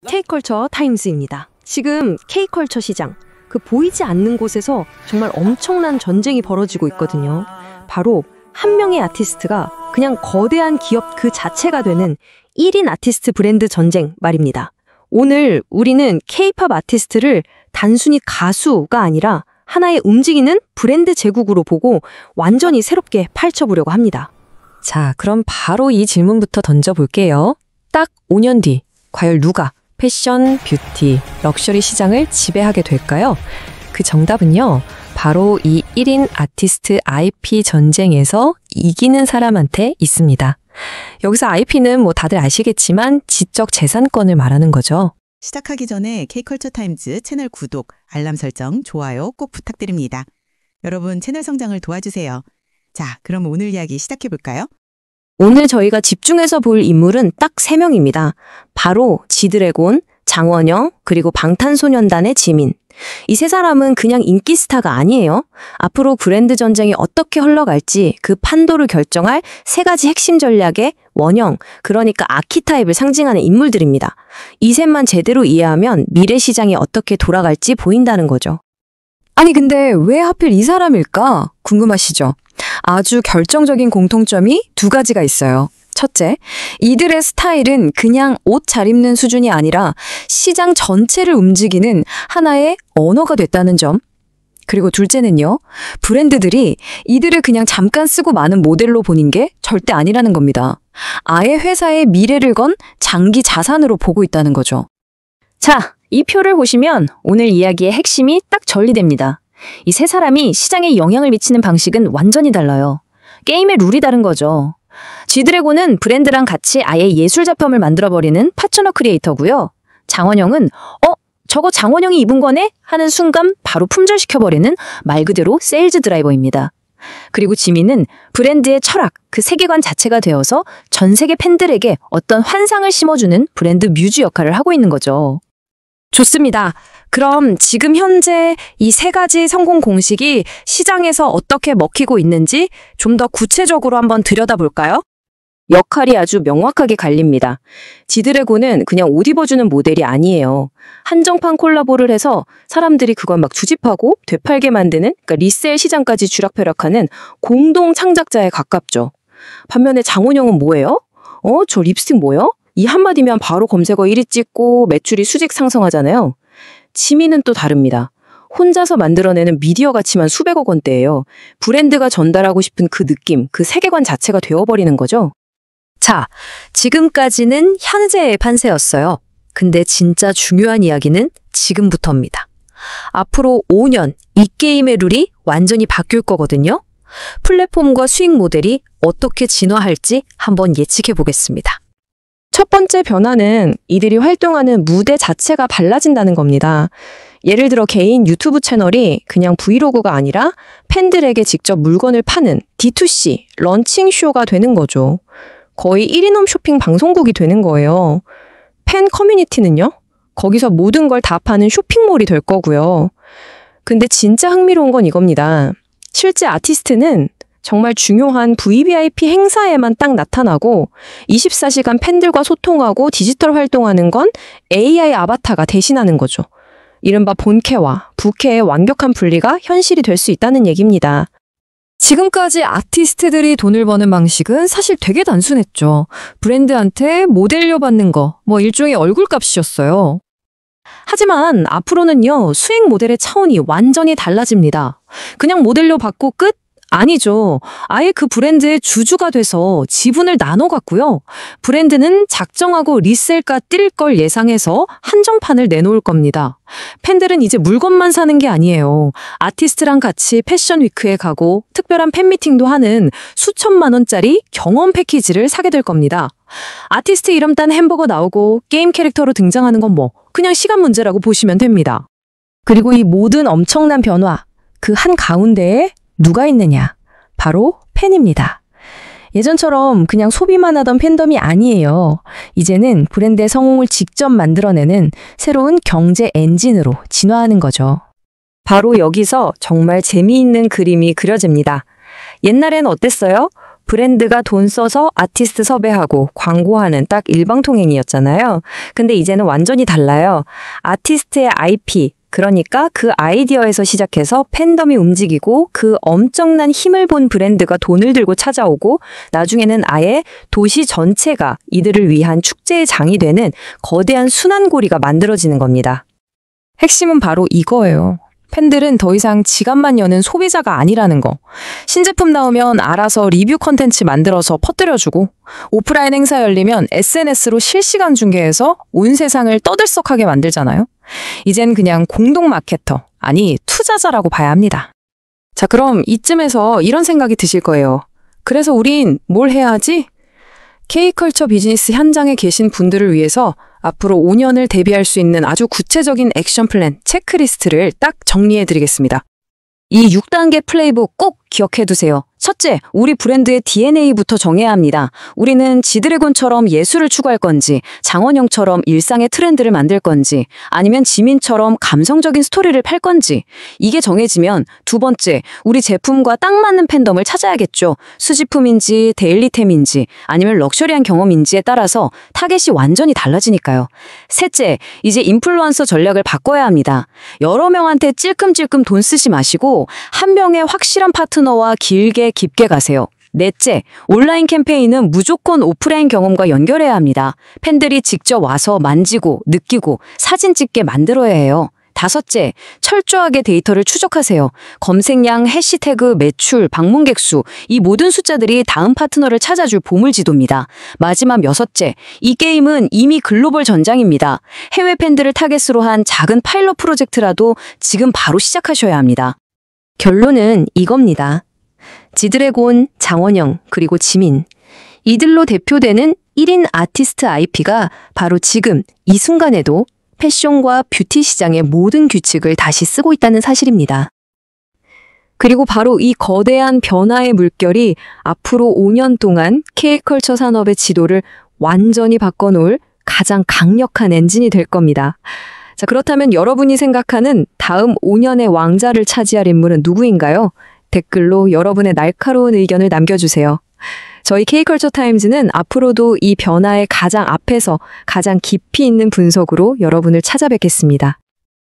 K컬처 타임스입니다. 지금 K컬처 시장, 그 보이지 않는 곳에서 정말 엄청난 전쟁이 벌어지고 있거든요. 바로 한 명의 아티스트가 그냥 거대한 기업 그 자체가 되는 1인 아티스트 브랜드 전쟁 말입니다. 오늘 우리는 K-팝 아티스트를 단순히 가수가 아니라 하나의 움직이는 브랜드 제국으로 보고 완전히 새롭게 파헤쳐보려고 합니다. 자, 그럼 바로 이 질문부터 던져볼게요. 딱 5년 뒤, 과연 누가 패션, 뷰티, 럭셔리 시장을 지배하게 될까요? 그 정답은요, 바로 이 1인 아티스트 IP 전쟁에서 이기는 사람한테 있습니다. 여기서 IP는 다들 아시겠지만 지적 재산권을 말하는 거죠. 시작하기 전에 K컬처 타임즈 채널 구독, 알람 설정, 좋아요 꼭 부탁드립니다. 여러분 채널 성장을 도와주세요. 자, 그럼 오늘 이야기 시작해볼까요? 오늘 저희가 집중해서 볼 인물은 딱 3명입니다. 바로 지드래곤, 장원영, 그리고 방탄소년단의 지민. 이 세 사람은 그냥 인기 스타가 아니에요. 앞으로 브랜드 전쟁이 어떻게 흘러갈지 그 판도를 결정할 3가지 핵심 전략의 원형, 그러니까 아키타입을 상징하는 인물들입니다. 이 셋만 제대로 이해하면 미래 시장이 어떻게 돌아갈지 보인다는 거죠. 아니 근데 왜 하필 이 사람일까? 궁금하시죠? 아주 결정적인 공통점이 2가지가 있어요. 첫째, 이들의 스타일은 그냥 옷 잘 입는 수준이 아니라 시장 전체를 움직이는 하나의 언어가 됐다는 점. 그리고 둘째는요, 브랜드들이 이들을 그냥 잠깐 쓰고 마는 모델로 보는 게 절대 아니라는 겁니다. 아예 회사의 미래를 건 장기 자산으로 보고 있다는 거죠. 자, 이 표를 보시면 오늘 이야기의 핵심이 딱 전리됩니다. 이 세 사람이 시장에 영향을 미치는 방식은 완전히 달라요. 게임의 룰이 다른 거죠. 지드래곤은 브랜드랑 같이 아예 예술 작품을 만들어버리는 파트너 크리에이터고요. 장원영은 저거 장원영이 입은 거네? 하는 순간 바로 품절시켜버리는 말 그대로 세일즈 드라이버입니다. 그리고 지민은 브랜드의 철학, 그 세계관 자체가 되어서 전 세계 팬들에게 어떤 환상을 심어주는 브랜드 뮤즈 역할을 하고 있는 거죠. 좋습니다. 그럼 지금 현재 이 3가지 성공 공식이 시장에서 어떻게 먹히고 있는지 좀 더 구체적으로 한번 들여다볼까요? 역할이 아주 명확하게 갈립니다. 지드래곤은 그냥 옷 입어주는 모델이 아니에요. 한정판 콜라보를 해서 사람들이 그걸 막 주집하고 되팔게 만드는, 그러니까 리셀 시장까지 쥐락펴락하는 공동 창작자에 가깝죠. 반면에 장원영은 뭐예요? 저 립스틱 뭐예요? 이 한마디면 바로 검색어 1위 찍고 매출이 수직 상승하잖아요. 지민은 또 다릅니다. 혼자서 만들어내는 미디어 가치만 수백억 원대예요. 브랜드가 전달하고 싶은 그 느낌, 그 세계관 자체가 되어버리는 거죠. 자, 지금까지는 현재의 판세였어요. 근데 진짜 중요한 이야기는 지금부터입니다. 앞으로 5년 이 게임의 룰이 완전히 바뀔 거거든요. 플랫폼과 수익 모델이 어떻게 진화할지 한번 예측해 보겠습니다. 첫 번째 변화는 이들이 활동하는 무대 자체가 달라진다는 겁니다. 예를 들어 개인 유튜브 채널이 그냥 브이로그가 아니라 팬들에게 직접 물건을 파는 D2C, 런칭 쇼가 되는 거죠. 거의 1인홈 쇼핑 방송국이 되는 거예요. 팬 커뮤니티는요? 거기서 모든 걸 다 파는 쇼핑몰이 될 거고요. 근데 진짜 흥미로운 건 이겁니다. 실제 아티스트는 정말 중요한 VVIP 행사에만 딱 나타나고 24시간 팬들과 소통하고 디지털 활동하는 건 AI 아바타가 대신하는 거죠. 이른바 본캐와 부캐의 완벽한 분리가 현실이 될 수 있다는 얘기입니다. 지금까지 아티스트들이 돈을 버는 방식은 사실 되게 단순했죠. 브랜드한테 모델료 받는 거, 일종의 얼굴값이었어요. 하지만 앞으로는요, 수익 모델의 차원이 완전히 달라집니다. 그냥 모델료 받고 끝? 아니죠. 아예 그 브랜드의 주주가 돼서 지분을 나눠 갖고요. 브랜드는 작정하고 리셀가 뛸 걸 예상해서 한정판을 내놓을 겁니다. 팬들은 이제 물건만 사는 게 아니에요. 아티스트랑 같이 패션 위크에 가고 특별한 팬미팅도 하는 수천만 원짜리 경험 패키지를 사게 될 겁니다. 아티스트 이름 딴 햄버거 나오고 게임 캐릭터로 등장하는 건 그냥 시간 문제라고 보시면 됩니다. 그리고 이 모든 엄청난 변화, 그 한가운데에 누가 있느냐? 바로 팬입니다. 예전처럼 그냥 소비만 하던 팬덤이 아니에요. 이제는 브랜드의 성공을 직접 만들어내는 새로운 경제 엔진으로 진화하는 거죠. 바로 여기서 정말 재미있는 그림이 그려집니다. 옛날엔 어땠어요? 브랜드가 돈 써서 아티스트 섭외하고 광고하는 딱 일방통행이었잖아요. 근데 이제는 완전히 달라요. 아티스트의 IP, 그러니까 그 아이디어에서 시작해서 팬덤이 움직이고 그 엄청난 힘을 본 브랜드가 돈을 들고 찾아오고 나중에는 아예 도시 전체가 이들을 위한 축제의 장이 되는 거대한 순환고리가 만들어지는 겁니다. 핵심은 바로 이거예요. 팬들은 더 이상 지갑만 여는 소비자가 아니라는 거. 신제품 나오면 알아서 리뷰 컨텐츠 만들어서 퍼뜨려주고 오프라인 행사 열리면 SNS로 실시간 중계해서 온 세상을 떠들썩하게 만들잖아요. 이젠 그냥 공동 마케터, 아니 투자자라고 봐야 합니다. 자, 그럼 이쯤에서 이런 생각이 드실 거예요. 그래서 우린 뭘 해야 하지? K컬처 비즈니스 현장에 계신 분들을 위해서 앞으로 5년을 대비할 수 있는 아주 구체적인 액션 플랜, 체크리스트를 딱 정리해 드리겠습니다. 이 6단계 플레이북 꼭 기억해 두세요. 첫째, 우리 브랜드의 DNA부터 정해야 합니다. 우리는 지드래곤처럼 예술을 추구할 건지, 장원영처럼 일상의 트렌드를 만들 건지, 아니면 지민처럼 감성적인 스토리를 팔 건지. 이게 정해지면 두 번째, 우리 제품과 딱 맞는 팬덤을 찾아야겠죠. 수집품인지 데일리템인지 아니면 럭셔리한 경험인지에 따라서 타겟이 완전히 달라지니까요. 셋째, 이제 인플루언서 전략을 바꿔야 합니다. 여러 명한테 찔끔찔끔 돈 쓰지 마시고 한 명의 확실한 파트너와 길게 깊게 가세요. 넷째, 온라인 캠페인은 무조건 오프라인 경험과 연결해야 합니다. 팬들이 직접 와서 만지고 느끼고 사진 찍게 만들어야 해요. 다섯째, 철저하게 데이터를 추적하세요. 검색량, 해시태그, 매출, 방문객 수, 이 모든 숫자들이 다음 파트너를 찾아줄 보물지도입니다. 마지막 여섯째, 이 게임은 이미 글로벌 전장입니다. 해외 팬들을 타겟으로 한 작은 파일럿 프로젝트라도 지금 바로 시작하셔야 합니다. 결론은 이겁니다. 지드래곤, 장원영, 그리고 지민. 이들로 대표되는 1인 아티스트 IP가 바로 지금 이 순간에도 패션과 뷰티 시장의 모든 규칙을 다시 쓰고 있다는 사실입니다. 그리고 바로 이 거대한 변화의 물결이 앞으로 5년 동안 K컬처 산업의 지도를 완전히 바꿔놓을 가장 강력한 엔진이 될 겁니다. 자, 그렇다면 여러분이 생각하는 다음 5년의 왕자를 차지할 인물은 누구인가요? 댓글로 여러분의 날카로운 의견을 남겨주세요. 저희 K컬처 타임즈는 앞으로도 이 변화의 가장 앞에서 가장 깊이 있는 분석으로 여러분을 찾아뵙겠습니다.